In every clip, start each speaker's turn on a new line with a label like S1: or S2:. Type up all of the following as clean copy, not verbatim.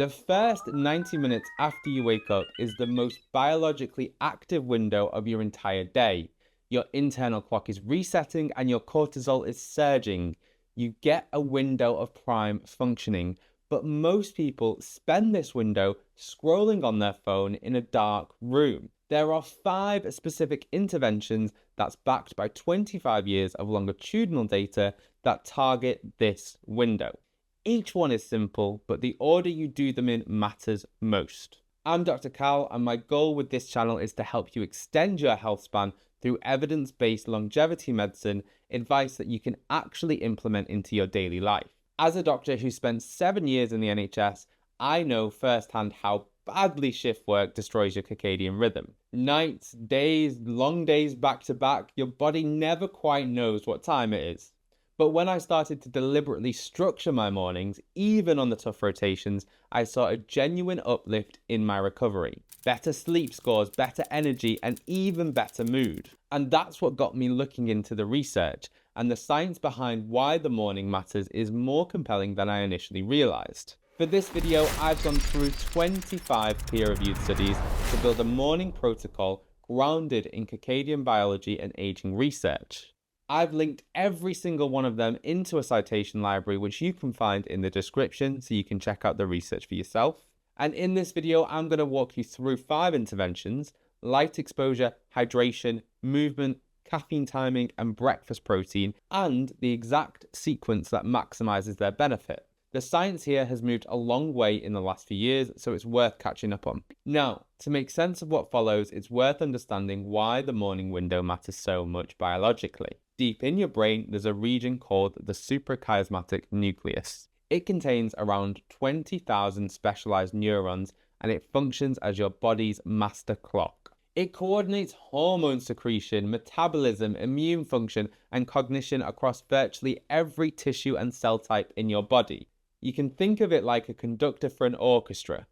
S1: The first 90 minutes after you wake up is the most biologically active window of your entire day. Your internal clock is resetting and your cortisol is surging. You get a window of prime functioning, but most people spend this window scrolling on their phone in a dark room. There are 5 specific interventions that's backed by 25 years of longitudinal data that target this window. Each one is simple, but the order you do them in matters most. I'm Dr. Cal, and my goal with this channel is to help you extend your health span through evidence-based longevity medicine, advice that you can actually implement into your daily life. As a doctor who spent 7 years in the NHS, I know firsthand how badly shift work destroys your circadian rhythm. Nights, days, long days back to back, your body never quite knows what time it is. But when I started to deliberately structure my mornings, even on the tough rotations, I saw a genuine uplift in my recovery. Better sleep scores, better energy, and even better mood. And that's what got me looking into the research, and the science behind why the morning matters is more compelling than I initially realized. For this video, I've gone through 25 peer-reviewed studies to build a morning protocol grounded in circadian biology and aging research. I've linked every single one of them into a citation library, which you can find in the description so you can check out the research for yourself. And in this video, I'm going to walk you through 5 interventions: light exposure, hydration, movement, caffeine timing, and breakfast protein, and the exact sequence that maximizes their benefit. The science here has moved a long way in the last few years, so it's worth catching up on. Now, to make sense of what follows, it's worth understanding why the morning window matters so much biologically. Deep in your brain, there's a region called the suprachiasmatic nucleus. It contains around 20,000 specialized neurons, and it functions as your body's master clock. It coordinates hormone secretion, metabolism, immune function, and cognition across virtually every tissue and cell type in your body. You can think of it like a conductor for an orchestra.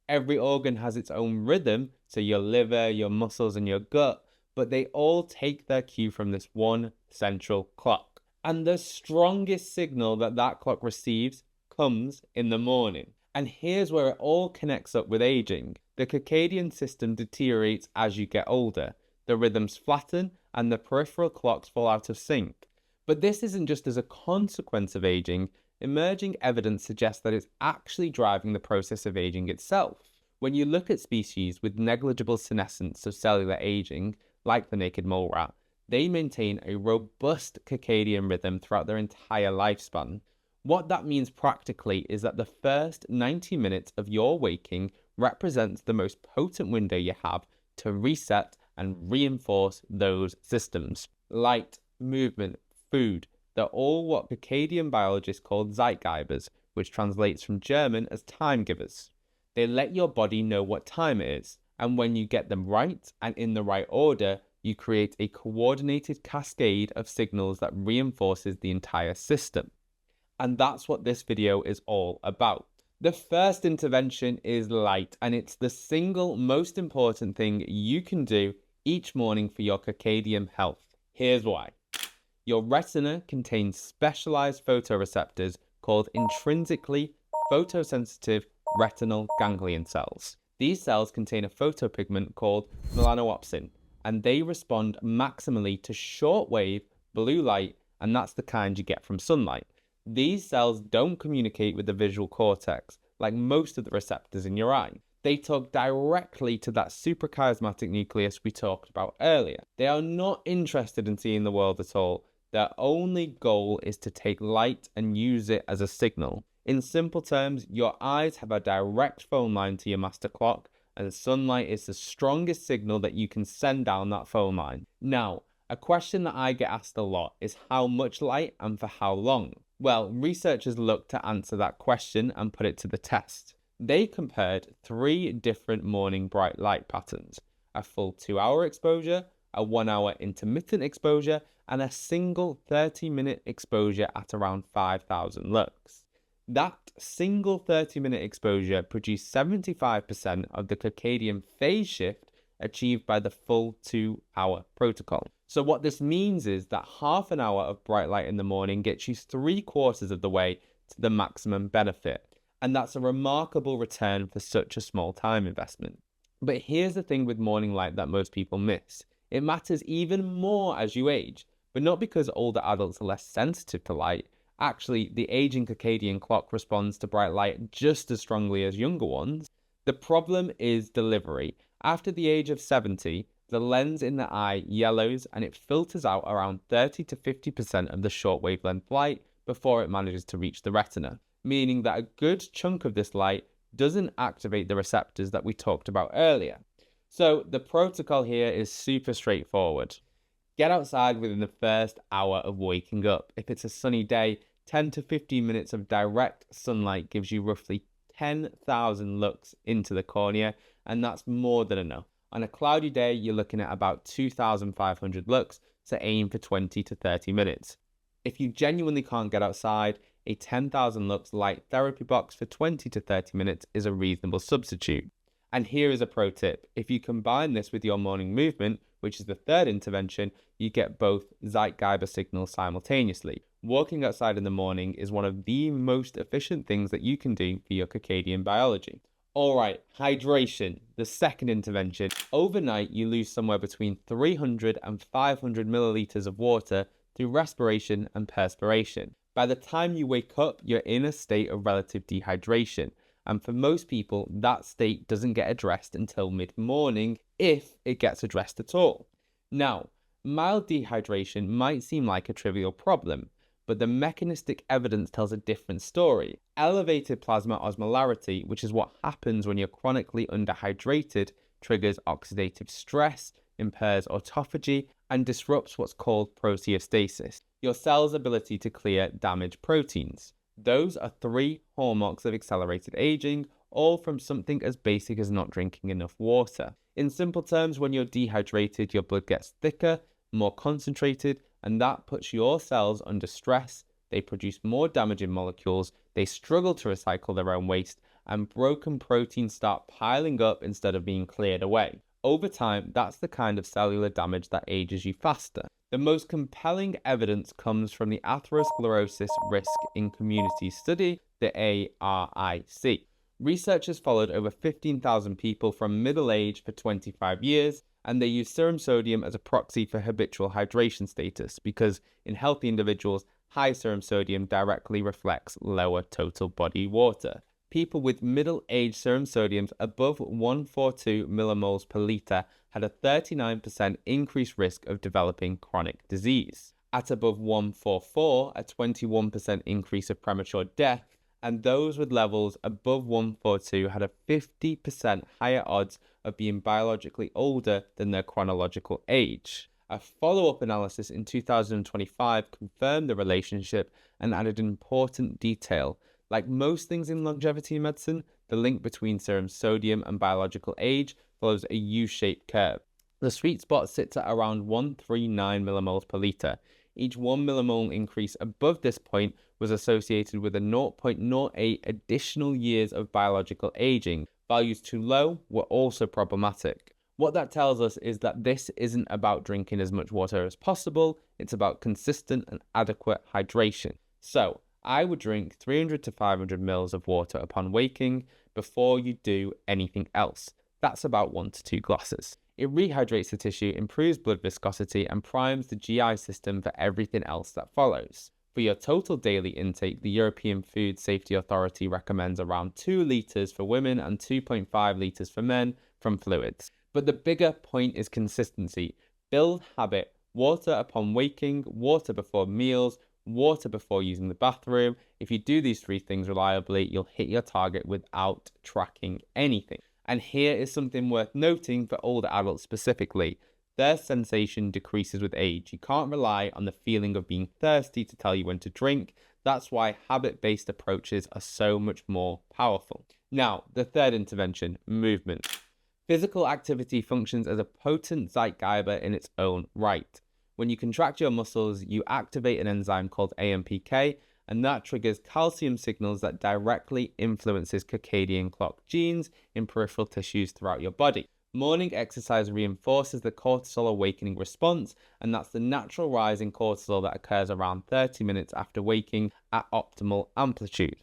S1: Every organ has its own rhythm, so your liver, your muscles, and your gut, but they all take their cue from this one central clock. And the strongest signal that clock receives comes in the morning. And here's where it all connects up with aging. The circadian system deteriorates as you get older. The rhythms flatten and the peripheral clocks fall out of sync. But this isn't just as a consequence of aging. Emerging evidence suggests that it's actually driving the process of aging itself. When you look at species with negligible senescence of cellular aging, like the naked mole rat, they maintain a robust circadian rhythm throughout their entire lifespan. What that means practically is that the first 90 minutes of your waking represents the most potent window you have to reset and reinforce those systems. Light, movement, food, they're all what circadian biologists call Zeitgebers, which translates from German as time givers. They let your body know what time it is, and when you get them right and in the right order, you create a coordinated cascade of signals that reinforces the entire system. And that's what this video is all about. The first intervention is light, and it's the single most important thing you can do each morning for your circadian health. Here's why. Your retina contains specialized photoreceptors called intrinsically photosensitive retinal ganglion cells. These cells contain a photopigment called melanoopsin, and they respond maximally to shortwave blue light, and that's the kind you get from sunlight. These cells don't communicate with the visual cortex like most of the receptors in your eye. They talk directly to that suprachiasmatic nucleus we talked about earlier. They are not interested in seeing the world at all. Their only goal is to take light and use it as a signal. In simple terms, your eyes have a direct phone line to your master clock, and sunlight is the strongest signal that you can send down that phone line. Now, a question that I get asked a lot is how much light and for how long? Well, researchers looked to answer that question and put it to the test. They compared 3 different morning bright light patterns: a full 2-hour exposure, a 1-hour intermittent exposure, and a single 30-minute exposure at around 5,000 lux. That single 30-minute exposure produced 75% of the circadian phase shift achieved by the full 2-hour protocol. So what this means is that half an hour of bright light in the morning gets you 3/4 of the way to the maximum benefit. And that's a remarkable return for such a small time investment. But here's the thing with morning light that most people miss. It matters even more as you age, but not because older adults are less sensitive to light. Actually, the aging circadian clock responds to bright light just as strongly as younger ones. The problem is delivery. After the age of 70, the lens in the eye yellows and it filters out around 30 to 50% of the short wavelength light before it manages to reach the retina, meaning that a good chunk of this light doesn't activate the receptors that we talked about earlier. So the protocol here is super straightforward. Get outside within the first hour of waking up. If it's a sunny day, 10 to 15 minutes of direct sunlight gives you roughly 10,000 lux into the cornea, and that's more than enough. On a cloudy day, you're looking at about 2,500 lux, so aim for 20 to 30 minutes. If you genuinely can't get outside, a 10,000 lux light therapy box for 20 to 30 minutes is a reasonable substitute. And here is a pro tip. If you combine this with your morning movement, which is the third intervention, you get both Zeitgeber signals simultaneously. Walking outside in the morning is one of the most efficient things that you can do for your circadian biology. All right, hydration, the second intervention. Overnight, you lose somewhere between 300 and 500 milliliters of water through respiration and perspiration. By the time you wake up, you're in a state of relative dehydration. And for most people, that state doesn't get addressed until mid-morning, if it gets addressed at all. Now, mild dehydration might seem like a trivial problem, but the mechanistic evidence tells a different story. Elevated plasma osmolarity, which is what happens when you're chronically underhydrated, triggers oxidative stress, impairs autophagy, and disrupts what's called proteostasis, your cell's ability to clear damaged proteins. Those are three hallmarks of accelerated aging, all from something as basic as not drinking enough water. In simple terms, when you're dehydrated, your blood gets thicker, more concentrated, and that puts your cells under stress. They produce more damaging molecules, they struggle to recycle their own waste, and broken proteins start piling up instead of being cleared away. Over time, that's the kind of cellular damage that ages you faster. The most compelling evidence comes from the atherosclerosis risk in community study, the ARIC. Researchers followed over 15,000 people from middle age for 25 years, and they used serum sodium as a proxy for habitual hydration status because in healthy individuals, high serum sodium directly reflects lower total body water. People with middle-aged serum sodiums above 142 millimoles per litre had a 39% increased risk of developing chronic disease. At above 144, a 21% increase of premature death, and those with levels above 142 had a 50% higher odds of being biologically older than their chronological age. A follow-up analysis in 2025 confirmed the relationship and added an important detail. Like most things in longevity medicine, the link between serum sodium and biological age follows a U-shaped curve. The sweet spot sits at around 139 millimoles per litre. Each 1 millimole increase above this point was associated with a 0.08 additional years of biological aging. Values too low were also problematic. What that tells us is that this isn't about drinking as much water as possible, it's about consistent and adequate hydration. So, I would drink 300 to 500 mils of water upon waking before you do anything else. That's about 1 to 2 glasses. It rehydrates the tissue, improves blood viscosity, and primes the GI system for everything else that follows. For your total daily intake, the European Food Safety Authority recommends around 2 litres for women and 2.5 litres for men from fluids. But the bigger point is consistency. Build habit. Water upon waking, water before meals, water before using the bathroom. If you do these 3 things reliably, you'll hit your target without tracking anything. And here is something worth noting for older adults specifically. Thirst sensation decreases with age. You can't rely on the feeling of being thirsty to tell you when to drink. That's why habit-based approaches are so much more powerful. Now, the third intervention, movement. Physical activity functions as a potent Zeitgeber in its own right. When you contract your muscles, you activate an enzyme called AMPK, and that triggers calcium signals that directly influences circadian clock genes in peripheral tissues throughout your body. Morning exercise reinforces the cortisol awakening response, and that's the natural rise in cortisol that occurs around 30 minutes after waking at optimal amplitude.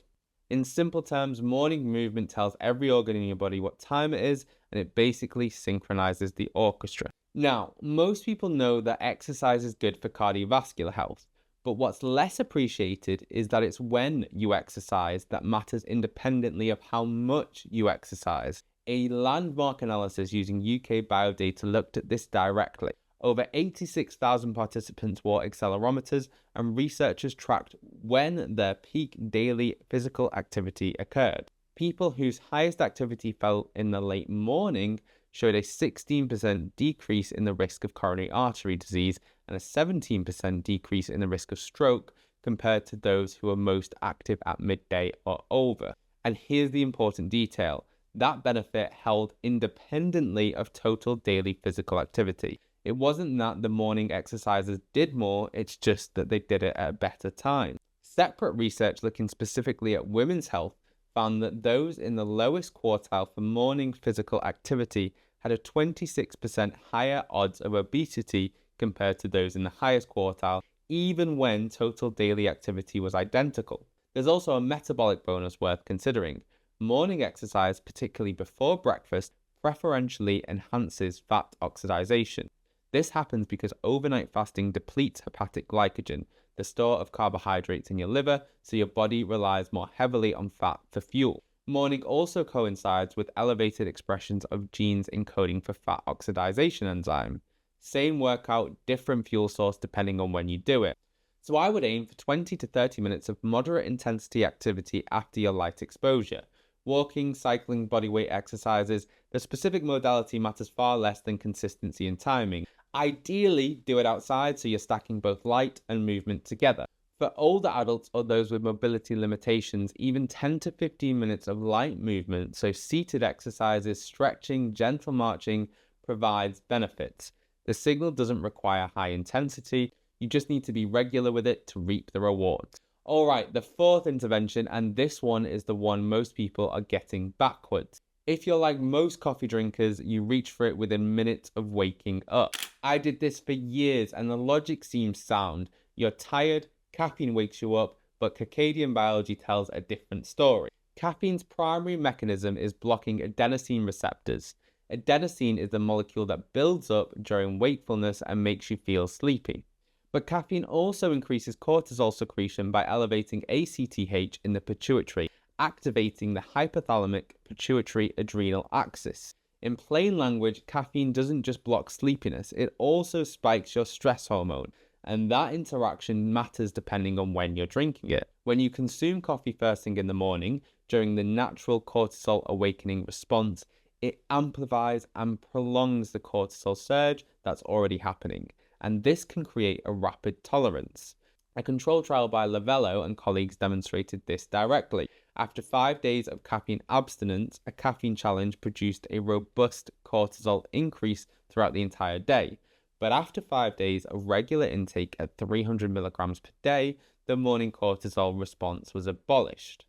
S1: In simple terms, morning movement tells every organ in your body what time it is, and it basically synchronizes the orchestra. Now, most people know that exercise is good for cardiovascular health, but what's less appreciated is that it's when you exercise that matters independently of how much you exercise. A landmark analysis using UK biodata looked at this directly. Over 86,000 participants wore accelerometers, and researchers tracked when their peak daily physical activity occurred. People whose highest activity fell in the late morning showed a 16% decrease in the risk of coronary artery disease and a 17% decrease in the risk of stroke compared to those who were most active at midday or over. And here's the important detail. That benefit held independently of total daily physical activity. It wasn't that the morning exercisers did more, it's just that they did it at a better time. Separate research looking specifically at women's health found that those in the lowest quartile for morning physical activity had a 26% higher odds of obesity compared to those in the highest quartile, even when total daily activity was identical. There's also a metabolic bonus worth considering. Morning exercise, particularly before breakfast, preferentially enhances fat oxidation. This happens because overnight fasting depletes hepatic glycogen, the store of carbohydrates in your liver, so your body relies more heavily on fat for fuel. Morning also coincides with elevated expressions of genes encoding for fat oxidation enzyme. Same workout, different fuel source depending on when you do it. So I would aim for 20 to 30 minutes of moderate intensity activity after your light exposure. Walking, cycling, bodyweight exercises, the specific modality matters far less than consistency and timing. Ideally, do it outside so you're stacking both light and movement together. For older adults or those with mobility limitations, even 10 to 15 minutes of light movement, so seated exercises, stretching, gentle marching, provides benefits. The signal doesn't require high intensity, you just need to be regular with it to reap the rewards. Alright, the fourth intervention, and this one is the one most people are getting backwards. If you're like most coffee drinkers, you reach for it within minutes of waking up. I did this for years and the logic seems sound. You're tired, caffeine wakes you up, but circadian biology tells a different story. Caffeine's primary mechanism is blocking adenosine receptors. Adenosine is the molecule that builds up during wakefulness and makes you feel sleepy. But caffeine also increases cortisol secretion by elevating ACTH in the pituitary, activating the hypothalamic pituitary adrenal axis. In plain language, caffeine doesn't just block sleepiness, it also spikes your stress hormone, and that interaction matters depending on when you're drinking it. When you consume coffee first thing in the morning, during the natural cortisol awakening response, it amplifies and prolongs the cortisol surge that's already happening, and this can create a rapid tolerance. A control trial by Lavello and colleagues demonstrated this directly. After 5 days of caffeine abstinence, a caffeine challenge produced a robust cortisol increase throughout the entire day. But after 5 days of regular intake at 300 milligrams per day, the morning cortisol response was abolished.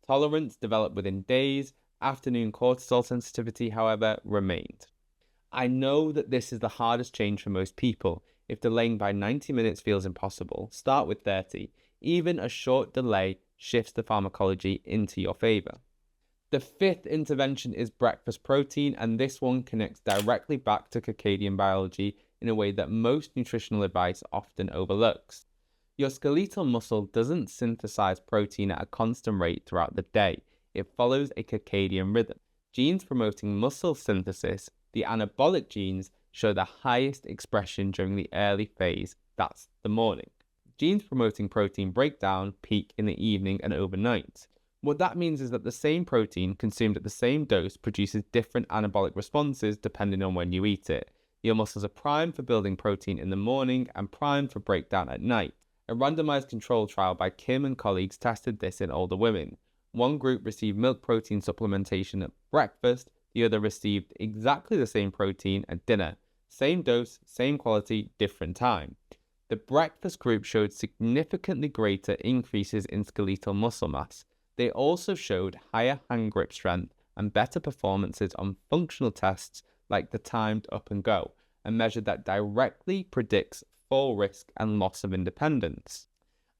S1: Tolerance developed within days. Afternoon cortisol sensitivity, however, remained. I know that this is the hardest change for most people. If delaying by 90 minutes feels impossible, start with 30. Even a short delay shifts the pharmacology into your favor. The fifth intervention is breakfast protein, and this one connects directly back to circadian biology in a way that most nutritional advice often overlooks. Your skeletal muscle doesn't synthesize protein at a constant rate throughout the day. It follows a circadian rhythm. Genes promoting muscle synthesis, the anabolic genes, show the highest expression during the early phase, that's the morning. Genes promoting protein breakdown peak in the evening and overnight. What that means is that the same protein consumed at the same dose produces different anabolic responses depending on when you eat it. Your muscles are primed for building protein in the morning and primed for breakdown at night. A randomized control trial by Kim and colleagues tested this in older women. One group received milk protein supplementation at breakfast, the other received exactly the same protein at dinner. Same dose, same quality, different time. The breakfast group showed significantly greater increases in skeletal muscle mass. They also showed higher hand grip strength and better performances on functional tests like the timed up and go, a measure that directly predicts fall risk and loss of independence.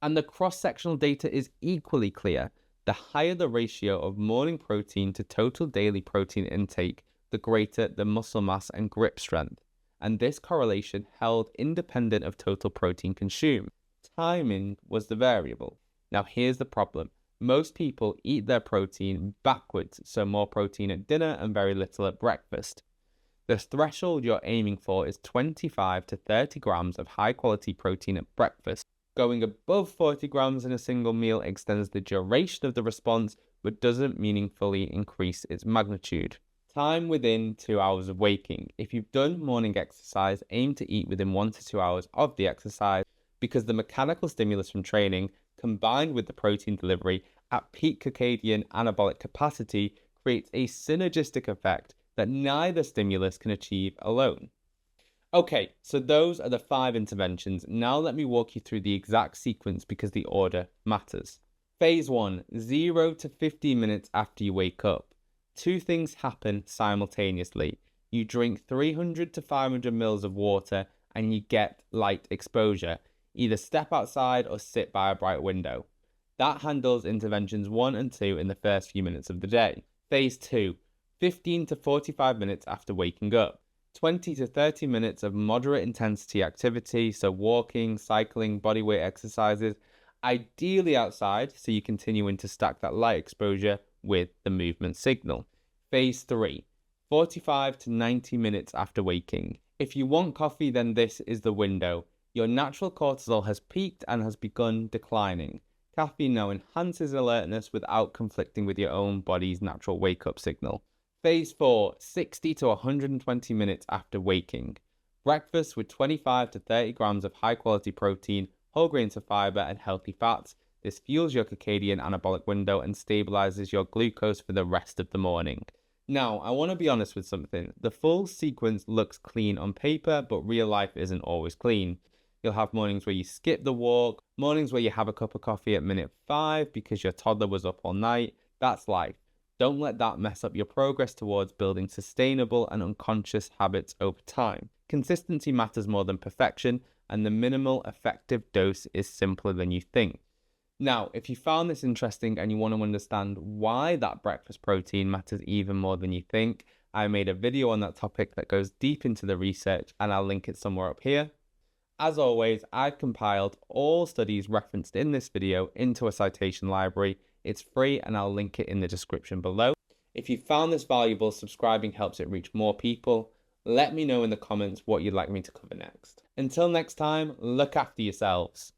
S1: And the cross-sectional data is equally clear. The higher the ratio of morning protein to total daily protein intake, the greater the muscle mass and grip strength. And this correlation held independent of total protein consumed. Timing was the variable. Now here's the problem. Most people eat their protein backwards, so more protein at dinner and very little at breakfast. The threshold you're aiming for is 25 to 30 grams of high quality protein at breakfast. Going above 40 grams in a single meal extends the duration of the response, but doesn't meaningfully increase its magnitude. Time within 2 hours of waking. If you've done morning exercise, aim to eat within 1 to 2 hours of the exercise, because the mechanical stimulus from training, combined with the protein delivery at peak circadian anabolic capacity, creates a synergistic effect that neither stimulus can achieve alone. Okay, so those are the 5 interventions. Now let me walk you through the exact sequence because the order matters. Phase 1, 0 to 15 minutes after you wake up. 2 things happen simultaneously. You drink 300 to 500 ml of water and you get light exposure. Either step outside or sit by a bright window. That handles interventions 1 and 2 in the first few minutes of the day. Phase 2, 15 to 45 minutes after waking up. 20 to 30 minutes of moderate intensity activity, so walking, cycling, bodyweight exercises, ideally outside, so you continue to stack that light exposure with the movement signal. Phase 3, 45 to 90 minutes after waking. If you want coffee, then this is the window. Your natural cortisol has peaked and has begun declining. Caffeine now enhances alertness without conflicting with your own body's natural wake-up signal. Phase 4, 60 to 120 minutes after waking. Breakfast with 25 to 30 grams of high-quality protein, whole grains of fiber, and healthy fats. This fuels your circadian anabolic window and stabilizes your glucose for the rest of the morning. Now, I want to be honest with something. The full sequence looks clean on paper, but real life isn't always clean. You'll have mornings where you skip the walk, mornings where you have a cup of coffee at minute 5 because your toddler was up all night. That's life. Don't let that mess up your progress towards building sustainable and unconscious habits over time. Consistency matters more than perfection, and the minimal effective dose is simpler than you think. Now, if you found this interesting and you want to understand why that breakfast protein matters even more than you think, I made a video on that topic that goes deep into the research, and I'll link it somewhere up here. As always, I've compiled all studies referenced in this video into a citation library. It's free and I'll link it in the description below. If you found this valuable, subscribing helps it reach more people. Let me know in the comments what you'd like me to cover next. Until next time, look after yourselves.